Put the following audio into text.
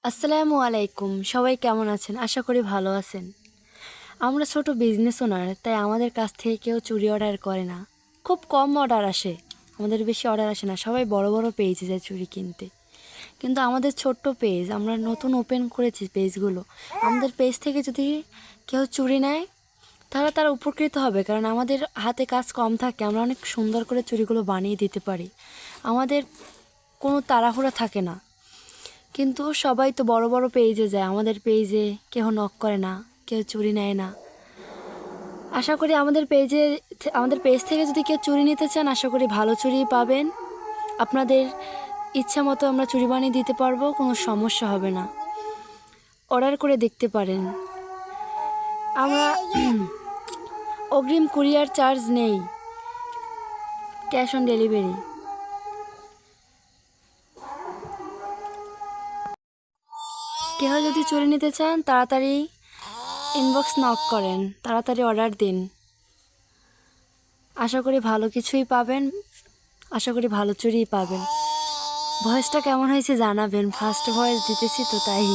আসসালামু আলাইকুম। সবাই কেমন আছেন? আশা করি ভালো আছেন। আমরা ছোট বিজনেস ওনার, তাই আমাদের কাছ থেকে কেউ চুরি অর্ডার করে না। খুব কম অর্ডার আসে, আমাদের বেশি অর্ডার আসে না। সবাই বড় বড় পেজে যায় চুরি কিনতে, কিন্তু আমাদের ছোট্ট পেজ, আমরা নতুন ওপেন করেছি পেজগুলো। আমাদের পেজ থেকে যদি কেউ চুরি নেয় তাহলে তারা উপকৃত হবে, কারণ আমাদের হাতে কাজ কম থাকে। আমরা অনেক সুন্দর করে চুরিগুলো বানিয়ে দিতে পারি, আমাদের কোনো তাড়াহুড়া থাকে না। কিন্তু সবাই তো বড় বড় পেজে যায়, আমাদের পেজে কেউ নক করে না, কেউ চুরি নেয় না। আশা করি আমাদের পেজ থেকে যদি কেউ চুরি নিতে চান, আশা করি ভালো চুরি পাবেন। আপনাদের ইচ্ছা মতো আমরা চুরি বানিয়ে দিতে পারবো, কোনো সমস্যা হবে না। অর্ডার করে দেখতে পারেন। আমরা অগ্রিম কুরিয়ার চার্জ নেই, ক্যাশ অন ডেলিভারি। কেউ যদি চুরি নিতে চান তাড়াতাড়ি ইনবক্স নক করেন, তাড়াতাড়ি অর্ডার দিন। আশা করি ভালো কিছুই পাবেন, আশা করি ভালো চুরিই পাবেন। ভয়েসটা কেমন হয়েছে জানাবেন, ফার্স্ট ভয়েস দিতেছি তো তাই।